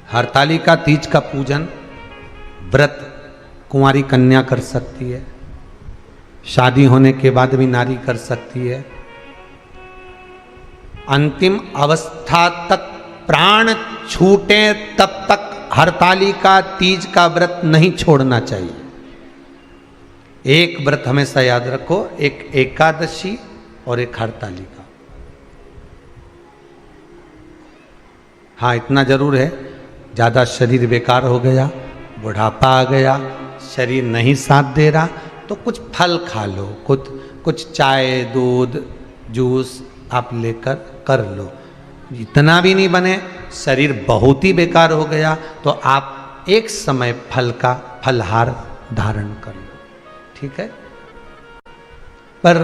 हरतालिका तीज का पूजन व्रत कुंवारी कन्या कर सकती है, शादी होने के बाद भी नारी कर सकती है। अंतिम अवस्था तक प्राण छूटे तब तक हरतालिका तीज का व्रत नहीं छोड़ना चाहिए। एक व्रत हमेशा याद रखो, एक एकादशी और एक हरतालिका। हाँ, इतना जरूर है, ज़्यादा शरीर बेकार हो गया, बुढ़ापा आ गया, शरीर नहीं साथ दे रहा, तो कुछ फल खा लो, कुछ चाय दूध जूस आप लेकर कर लो। इतना भी नहीं बने, शरीर बहुत ही बेकार हो गया, तो आप एक समय फल का फलहार धारण कर लो, ठीक है। पर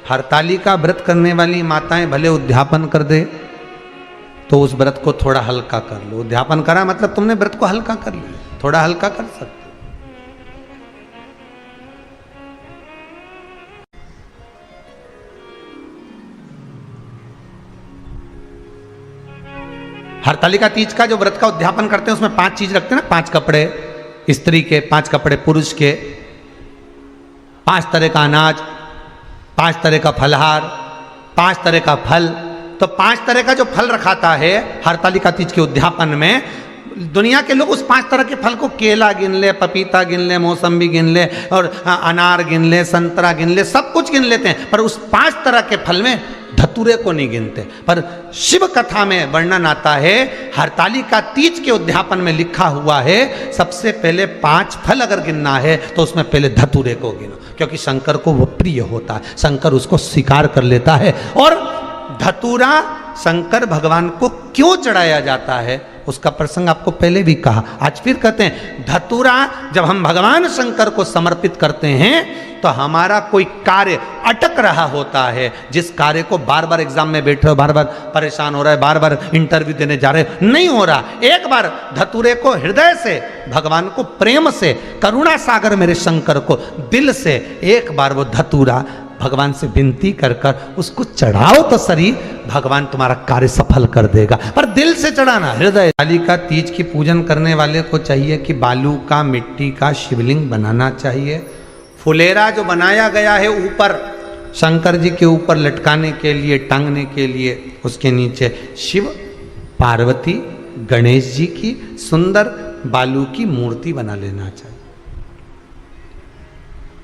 हरतालिका व्रत करने वाली माताएं भले उद्यापन कर दे, तो उस व्रत को थोड़ा हल्का कर लो। उद्यापन करा मतलब तुमने व्रत को हल्का कर लिया, थोड़ा हल्का कर सकते। हरतालिका तीज का जो व्रत का उद्यापन करते हैं उसमें 5 चीज रखते हैं ना, 5 कपड़े स्त्री के, 5 कपड़े पुरुष के, 5 तरह का अनाज, 5 तरह का फलहार, 5 तरह का फल। तो 5 तरह का जो फल रखाता है हरतालिका तीज के उद्यापन में, दुनिया के लोग उस 5 तरह के फल को केला गिन ले, पपीता गिन ले, मौसम्बी गिन ले, और अनार गिन ले, संतरा गिन ले, सब कुछ गिन लेते हैं, पर उस 5 तरह के फल में धतूरे को नहीं गिनते। पर शिव कथा में वर्णन आता है, हरतालिका तीज के उद्यापन में लिखा हुआ है, सबसे पहले 5 फल अगर गिनना है तो उसमें पहले धतूरे को गिनो, क्योंकि शंकर को वो प्रिय होता है, शंकर उसको स्वीकार कर लेता है। और धतूरा शंकर भगवान को क्यों चढ़ाया जाता है उसका प्रसंग आपको पहले भी कहा, आज फिर कहते हैं। धतूरा जब हम भगवान शंकर को समर्पित करते हैं तो हमारा कोई कार्य अटक रहा होता है, जिस कार्य को बार बार एग्जाम में बैठ रहे हो, बार बार परेशान हो रहा है, बार बार इंटरव्यू देने जा रहे हो, नहीं हो रहा, एक बार धतूरे को हृदय से भगवान को प्रेम से, करुणा सागर मेरे शंकर को दिल से एक बार वो धतूरा भगवान से विनती कर कर उसको चढ़ाओ तो सही, भगवान तुम्हारा कार्य सफल कर देगा। पर दिल से चढ़ाना, हृदय। हरतालिका तीज की पूजन करने वाले को चाहिए कि बालू का, मिट्टी का शिवलिंग बनाना चाहिए। फुलेरा जो बनाया गया है ऊपर शंकर जी के ऊपर लटकाने के लिए, टांगने के लिए, उसके नीचे शिव पार्वती गणेश जी की सुंदर बालू की मूर्ति बना लेना चाहिए,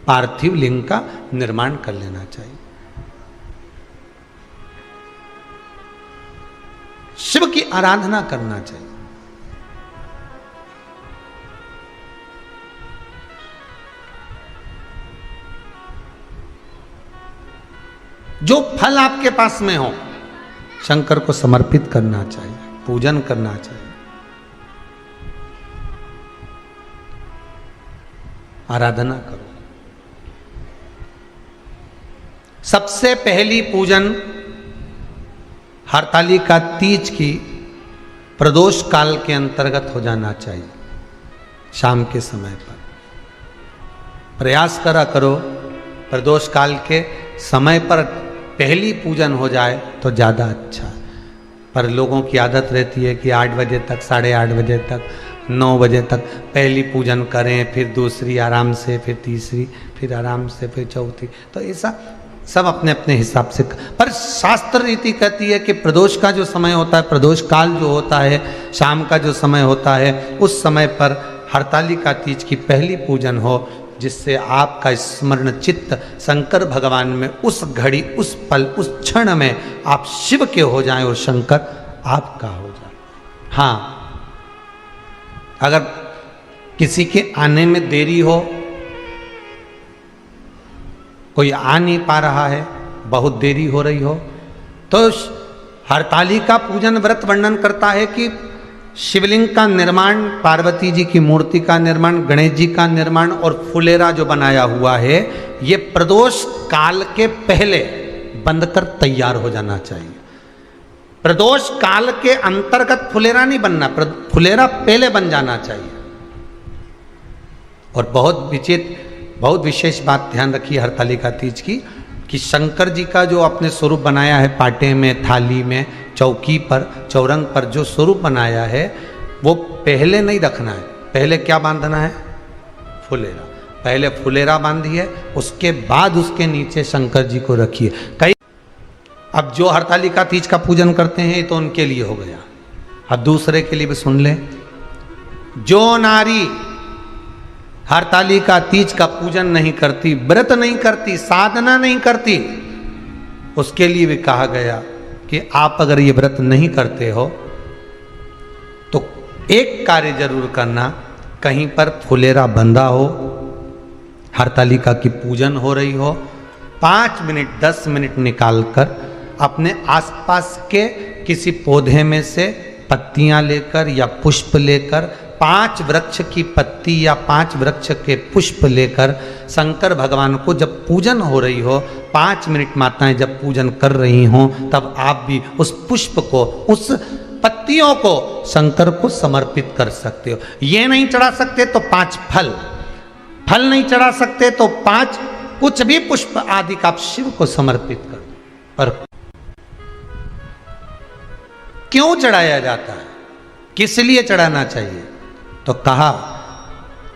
पार्थिव लिंग का निर्माण कर लेना चाहिए। शिव की आराधना करना चाहिए। जो फल आपके पास में हो शंकर को समर्पित करना चाहिए, पूजन करना चाहिए, आराधना करो। सबसे पहली पूजन हरतालिका तीज की प्रदोष काल के अंतर्गत हो जाना चाहिए, शाम के समय पर। प्रयास करा करो प्रदोष काल के समय पर पहली पूजन हो जाए तो ज़्यादा अच्छा। पर लोगों की आदत रहती है कि 8 बजे तक, 8:30 बजे तक, 9 बजे तक पहली पूजन करें, फिर दूसरी आराम से, फिर तीसरी, फिर आराम से, फिर चौथी। तो ऐसा सब अपने अपने हिसाब से। पर शास्त्र रीति कहती है कि प्रदोष का जो समय होता है, प्रदोष काल जो होता है, शाम का जो समय होता है, उस समय पर हरतालिका तीज की पहली पूजन हो, जिससे आपका स्मरण चित्त शंकर भगवान में उस घड़ी, उस पल, उस क्षण में आप शिव के हो जाएं और शंकर आपका हो जाए। हाँ, अगर किसी के आने में देरी हो, कोई आ नहीं पा रहा है, बहुत देरी हो रही हो, तो हरतालिका पूजन व्रत वर्णन करता है कि शिवलिंग का निर्माण, पार्वती जी की मूर्ति का निर्माण, गणेश जी का निर्माण और फुलेरा जो बनाया हुआ है, ये प्रदोष काल के पहले बंद कर तैयार हो जाना चाहिए। प्रदोष काल के अंतर्गत फुलेरा नहीं बनना, फुलेरा पहले बन जाना चाहिए। और बहुत विशेष बात ध्यान रखिए हरतालिका तीज की, कि शंकर जी का जो अपने स्वरूप बनाया है, पाटे में, थाली में, चौकी पर, चौरंग पर जो स्वरूप बनाया है, वो पहले नहीं रखना है। पहले क्या बांधना है? फुलेरा। पहले फुलेरा बांधिए, उसके बाद उसके नीचे शंकर जी को रखिए। कई अब जो हरतालिका तीज का पूजन करते हैं तो उनके लिए हो गया। अब दूसरे के लिए भी सुन ले। जो नारी हरतालिका तीज का पूजन नहीं करती, व्रत नहीं करती, साधना नहीं करती, उसके लिए भी कहा गया कि आप अगर ये व्रत नहीं करते हो तो एक कार्य जरूर करना, कहीं पर फुलेरा बंधा हो, हरतालिका की पूजन हो रही हो, 5 मिनट 10 मिनट निकालकर अपने आसपास के किसी पौधे में से पत्तियां लेकर या पुष्प लेकर, 5 वृक्ष की पत्ती या 5 वृक्ष के पुष्प लेकर शंकर भगवान को जब पूजन हो रही हो, 5 मिनट माताएं जब पूजन कर रही हों, तब आप भी उस पुष्प को, उस पत्तियों को शंकर को समर्पित कर सकते हो। ये नहीं चढ़ा सकते तो 5 फल नहीं चढ़ा सकते तो 5 कुछ भी पुष्प आदि का आप शिव को समर्पित कर। पर क्यों चढ़ाया जाता है, किस लिए चढ़ाना चाहिए? तो कहा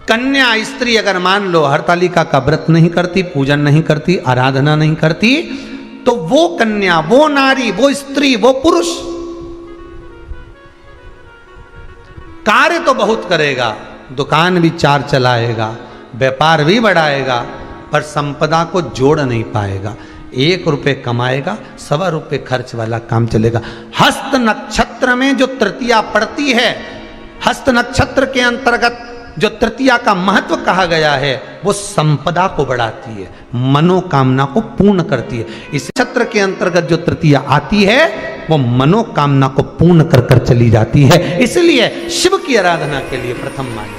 कन्या स्त्री अगर मान लो हरतालिका का व्रत नहीं करती, पूजन नहीं करती, आराधना नहीं करती, तो वो कन्या, वो नारी, वो स्त्री, वो पुरुष कार्य तो बहुत करेगा, दुकान भी 4 चलाएगा, व्यापार भी बढ़ाएगा, पर संपदा को जोड़ नहीं पाएगा। 1 रुपये कमाएगा, 1.25 रुपये खर्च वाला काम चलेगा। हस्त नक्षत्र में जो तृतीया पड़ती है, हस्त नक्षत्र के अंतर्गत जो तृतीया का महत्व कहा गया है, वो संपदा को बढ़ाती है, मनोकामना को पूर्ण करती है। इस नक्षत्र के अंतर्गत जो तृतीया आती है वो मनोकामना को पूर्ण कर कर चली जाती है। इसलिए शिव की आराधना के लिए प्रथम मान्य।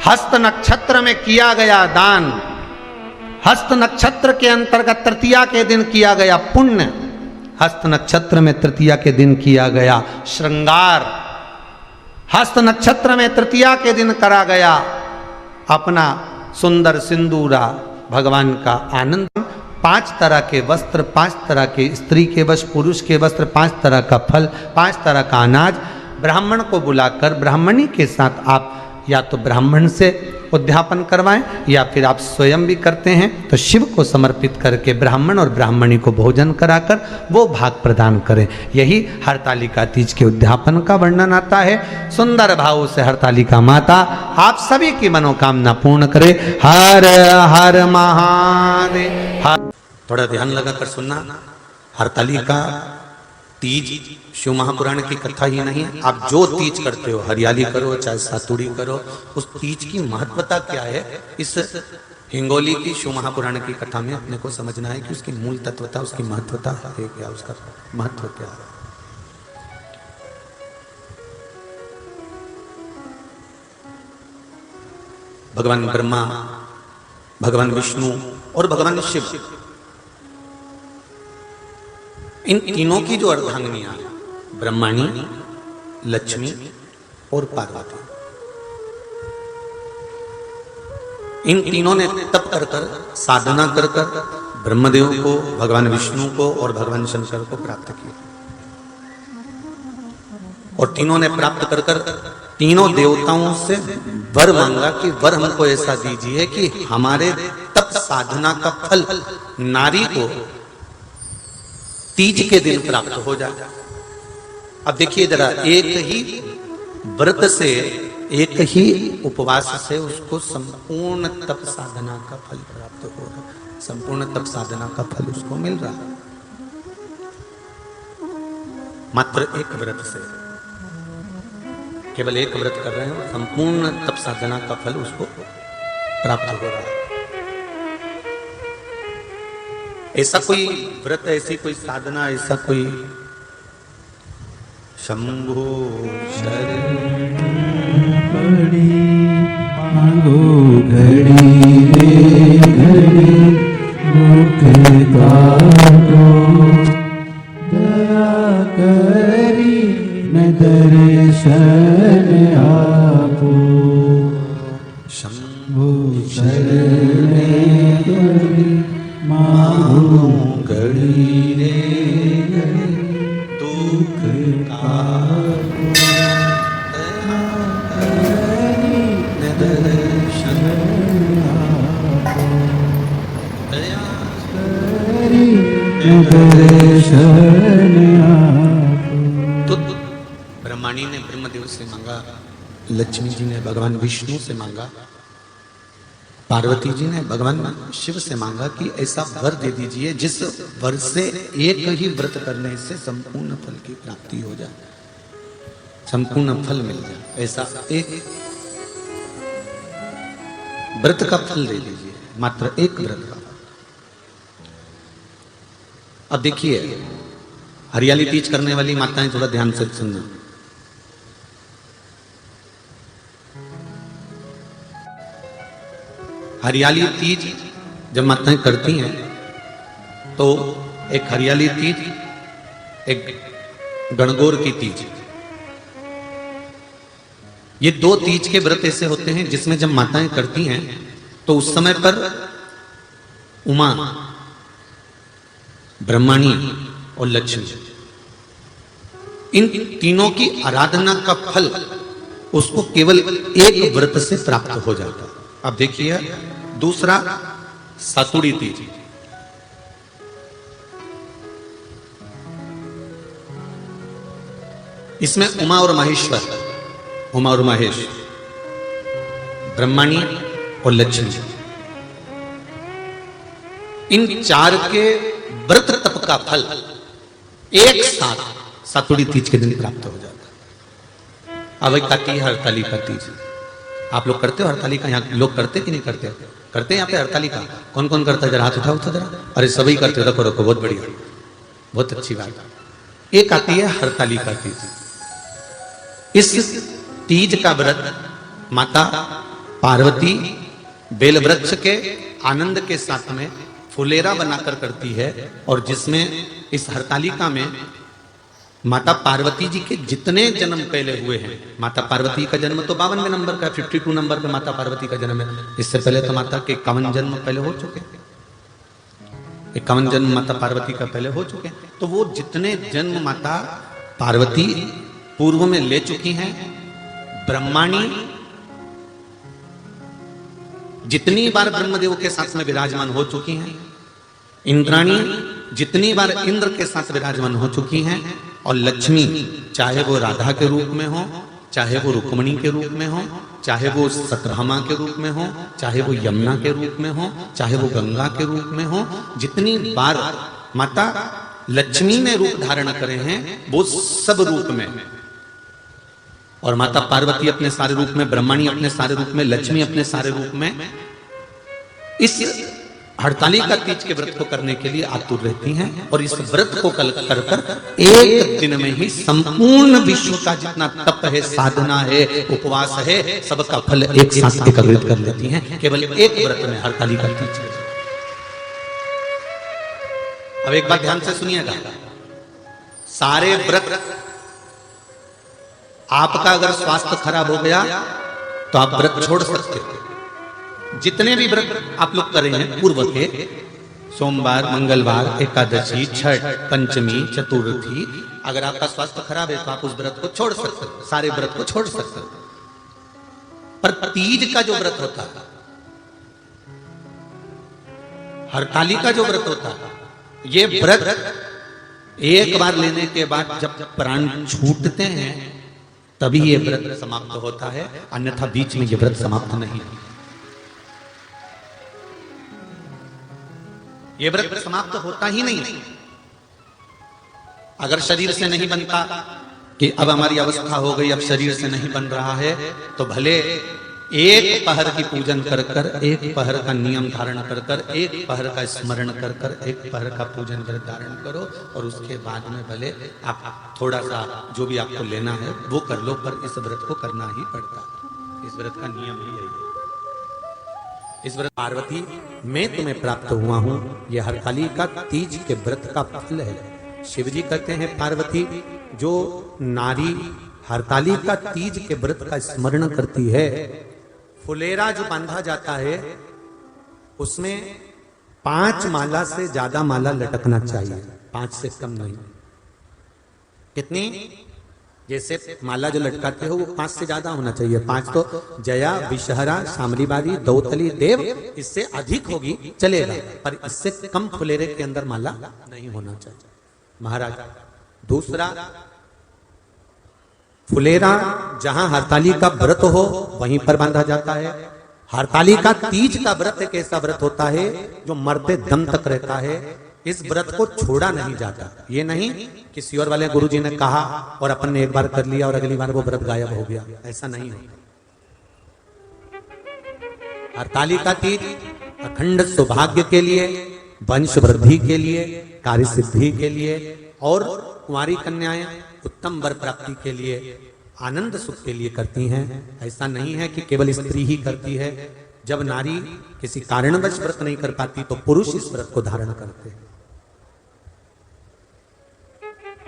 हस्त नक्षत्र में किया गया दान, हस्त नक्षत्र के अंतर्गत तृतीया के दिन किया गया पुण्य, हस्त नक्षत्र में तृतीया के दिन किया गया श्रृंगार, हस्त नक्षत्र में तृतीया के दिन करा गया अपना सुंदर सिंदूरा, भगवान का आनंद। 5 तरह के वस्त्र, 5 तरह के स्त्री के वस्त्र, पुरुष के वस्त्र, 5 तरह का फल, 5 तरह का अनाज, ब्राह्मण को बुलाकर ब्राह्मणी के साथ आप या तो ब्राह्मण से उद्यापन करवाएं या फिर आप स्वयं भी करते हैं तो शिव को समर्पित करके ब्राह्मण और ब्राह्मणी को भोजन कराकर वो भाग प्रदान करें। यही हरतालिका तीज के उद्यापन का वर्णन आता है। सुंदर भाव से हरतालिका माता आप सभी की मनोकामना पूर्ण करे। हर हर महादेव। थोड़ा ध्यान लगाकर सुनना। हरतालिका तीज शिव महापुराण की कथा ही नहीं है। आप जो तीज करते हो, हरियाली करो चाहे सातुड़ी करो, उस तीज की महत्वता क्या है, इस हिंगोली की शिव महापुराण की कथा में अपने को समझना है कि उसकी मूल तत्वता, उसकी महत्वता है क्या, उसका महत्व क्या है। भगवान ब्रह्मा, भगवान विष्णु और भगवान शिव, इन तीनों की जो अर्धांगिनियां हैं, ब्रह्माणी, लक्ष्मी और पार्वती, इन तीनों ने तप कर कर, साधना कर कर ब्रह्मदेव को, भगवान विष्णु को और भगवान शंकर को प्राप्त किया। और तीनों ने प्राप्त कर कर तीनों देवताओं से वर मांगा कि वर हमको ऐसा दीजिए कि हमारे तप साधना का फल नारी को तीज के दिन प्राप्त हो जाए। अब देखिए जरा, एक ही व्रत से, एक ही उपवास से उसको संपूर्ण तप साधना का फल प्राप्त हो रहा है, संपूर्ण तप साधना का फल उसको मिल रहा है। मात्र एक व्रत से, केवल एक व्रत कर रहे हैं, संपूर्ण तप साधना का फल उसको प्राप्त हो रहा है। ऐसा कोई व्रत, ऐसी कोई साधना, ऐसा कोई शंभो शरण पड़ी मांगो घड़ी घड़ी मुख काटो, दया करी न दर्शन आपो, शंभो शरण पड़ी मांगो घड़ी रे घड़ी दुख काटो। करे शरण आप। तो ब्रह्माणी ने ब्रह्मदेव से मांगा, लक्ष्मी जी ने भगवान विष्णु से मांगा, पार्वती जी ने भगवान शिव से मांगा कि ऐसा वर दे दीजिए जिस वर से एक ही व्रत करने से संपूर्ण फल की प्राप्ति हो जाए, संपूर्ण फल मिल जाए। ऐसा एक व्रत का फल दे दीजिए, मात्र एक व्रत का। अब देखिए, हरियाली तीज करने वाली माताएं थोड़ा ध्यान से सुनना। हरियाली तीज जब माताएं करती हैं तो एक हरियाली तीज, एक गणगौर की तीज, ये दो तीज के व्रत ऐसे होते हैं जिसमें जब माताएं करती हैं तो उस समय पर उमा, ब्रह्माणी और लक्ष्मी, इन तीनों की आराधना का फल उसको केवल एक व्रत से प्राप्त हो जाता है। अब देखिए दूसरा सातुड़ी तीज। इसमें उमा और महेश्वर, उमा और महेश, ब्रह्माणी और लक्ष्मी, इन चार के व्रत तप का फल एक साथ सातुड़ी तीज के दिन प्राप्त हो जाता है। अब एक आती है हरतालिका तीज। आप लोग करते हो हरतालिका? यहाँ लोग करते कि नहीं करते? करते हैं यहाँ पे हरतालिका? कौन कौन करता है? जरा हाथ उठाओ तो जरा। अरे सभी करते हो, रखो रखो, बहुत बढ़िया, बहुत अच्छी बात। एक आती है हरतालिका तीज। इस तीज का व्रत माता पार्वती बेल वृक्ष के आनंद के साथ में फुलेरा बनाकर करती है, और जिसमें इस हरतालिका में माता पार्वती जी के जितने जन्म पहले हुए हैं, माता पार्वती का जन्म तो 52वें नंबर का, 52 नंबर पे माता पार्वती का जन्म है। इससे पहले तो माता के 51 जन्म पहले हो चुके हैं, 51 जन्म माता पार्वती का पहले हो चुके हैं। तो वो जितने जन्म माता पार्वती पूर्व में ले चुकी हैं, ब्रह्माणी जितनी बार ब्रह्मदेव के साथ में विराजमान हो चुकी हैं, इंद्राणी जितनी बार इंद्र के साथ विराजमान हो चुकी हैं, और लक्ष्मी चाहे वो राधा के रूप में हो, चाहे वो रुक्मणी के रूप में हो, चाहे वो सतभामा के रूप में हो, चाहे वो यमुना के रूप में हो, चाहे वो गंगा के रूप में हो, जितनी बार माता लक्ष्मी ने रूप धारण करे हैं वो सब रूप में, और माता पार्वती अपने सारे रूप में, ब्रह्माणी अपने सारे रूप में, लक्ष्मी अपने सारे रूप में इस हरतालिका तीज के व्रत को करने के लिए आतुर रहती हैं। और इस व्रत को कर कर एक दिन में ही संपूर्ण विश्व का जितना तप है, साधना है, उपवास है, सबका फल एक साथ एकत्रित कर लेती हैं केवल एक व्रत में, हरतालिका तीज। अब एक बात ध्यान से सुनिएगा, सारे व्रत, आपका अगर स्वास्थ्य खराब हो गया तो आप व्रत छोड़ सकते हो। जितने भी व्रत आप लोग कर रहे हैं पूर्व के, सोमवार, मंगलवार, एकादशी, छठ, पंचमी, चतुर्थी, अगर आपका स्वास्थ्य खराब है तो आप उस व्रत को छोड़ सकते हो, सारे व्रत को छोड़ सकते हो। पर तीज का जो व्रत होता है, हरतालिका जो व्रत होता है, ये व्रत एक बार लेने के बाद जब प्राण छूटते हैं तभी ये व्रत समाप्त होता है, अन्यथा बीच में ये व्रत समाप्त नहीं। ये व्रत समाप्त होता ही नहीं। अगर शरीर से नहीं बनता कि अब हमारी अवस्था हो गई, अब शरीर से नहीं बन रहा है, तो भले एक पहर की पूजन कर कर, एक पहर का नियम धारण कर कर, एक पहर का स्मरण कर कर, एक पहर का पूजन व्रत धारण करो, और उसके बाद में भले आप थोड़ा सा जो भी आपको लेना है वो कर लो, पर इस व्रत को करना ही पड़ता है। इस व्रत का नियम ही यही है। इस व्रत पार्वती मैं तुम्हें प्राप्त हुआ हूं, यह हरतालिका तीज के व्रत का फल है। शिव जी कहते हैं पार्वती जो नारी हरतालिका तीज के व्रत का स्मरण करती है, फुलेरा जो बांधा जाता है उसमें 5 माला से ज्यादा माला लटकना चाहिए, 5 से कम नहीं। कितनी? जैसे माला जो लटकाते हो वो 5 से ज्यादा होना चाहिए। 5 तो जया, विषहरा, शामलीबारी, दौतली, देव, इससे अधिक होगी चलेगा, पर इससे कम फुलेरे के अंदर माला नहीं होना चाहिए महाराज। दूसरा, फुलेरा जहां हरताली का व्रत हो वहीं पर बांधा जाता है। हरताली का तीज का व्रत एक ऐसा व्रत होता है जो मरते दम तक रहता है। इस व्रत को छोड़ा नहीं जाता। ये नहीं किसी और वाले गुरुजी ने कहा और अपन ने एक बार कर लिया और अगली बार वो व्रत गायब हो गया, ऐसा नहीं होता। हरताली का तीज अखंड सौभाग्य के लिए, वंश वृद्धि के लिए, कार्य सिद्धि के लिए और कुंवारी कन्याएं उत्तम वर प्राप्ति के लिए, आनंद सुख के लिए करती हैं। ऐसा नहीं है कि केवल स्त्री ही करती है। जब नारी किसी कारणवश व्रत नहीं कर पाती तो पुरुष इस व्रत को धारण करते हैं।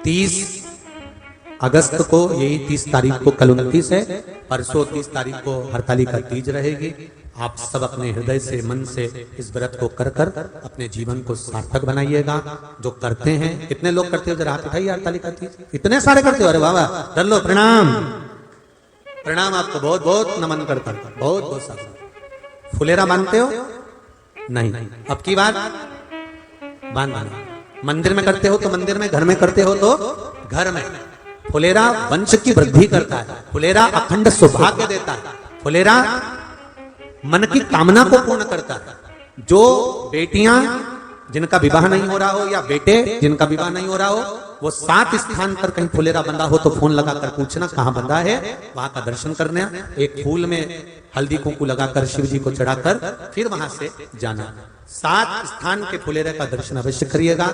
30 अगस्त को, यही 30 तारीख को, कल 29 है, परसों 30 तारीख को हरताली का तीज रहेगी। आप सब अपने हृदय से, मन से इस व्रत को कर कर अपने जीवन को सार्थक बनाइएगा। जो करते हैं, कितने लोग करते हो जरा हाथ उठाइए हरताली का तीज। इतने सारे करते हो, अरे बाबा कर लो, प्रणाम प्रणाम, आपको बहुत बहुत नमन करता हूं, बहुत बहुत सारा। फुलेरा बांधते हो? नहीं। अब की बात बांधना। मंदिर में करते हो तो मंदिर में, घर में करते हो तो घर में। फुलेरा वंश की वृद्धि करता है, फुलेरा अखंड सौभाग्य देता है, फुलेरा मन की कामना को पूर्ण करता है। जो बेटियां जिनका विवाह नहीं हो रहा हो या बेटे जिनका विवाह नहीं हो रहा हो, वो 7 स्थान पर कहीं फुलेरा बंधा हो तो फोन लगाकर पूछना कहां बंधा है, वहां का दर्शन करना। एक फूल में हल्दी कुंकू लगाकर शिव जी को चढ़ाकर फिर वहां से जाना। 7 स्थान के फुलेरे का दर्शन अवश्य करिएगा।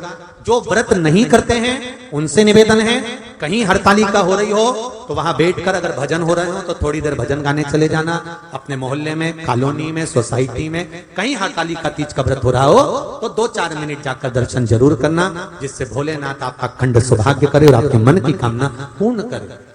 जो व्रत नहीं करते हैं उनसे निवेदन है, कहीं हरताली का हो रही हो तो वहां बैठकर अगर भजन हो रहे हो तो थोड़ी देर भजन गाने चले जाना। अपने मोहल्ले में, कॉलोनी में, सोसाइटी में कहीं हरताली का तीज का व्रत हो रहा हो तो 2-4 मिनट जाकर दर्शन जरूर करना, जिससे भोलेनाथ आपका अखंड सौभाग्य करे और आपके मन की कामना पूर्ण करे।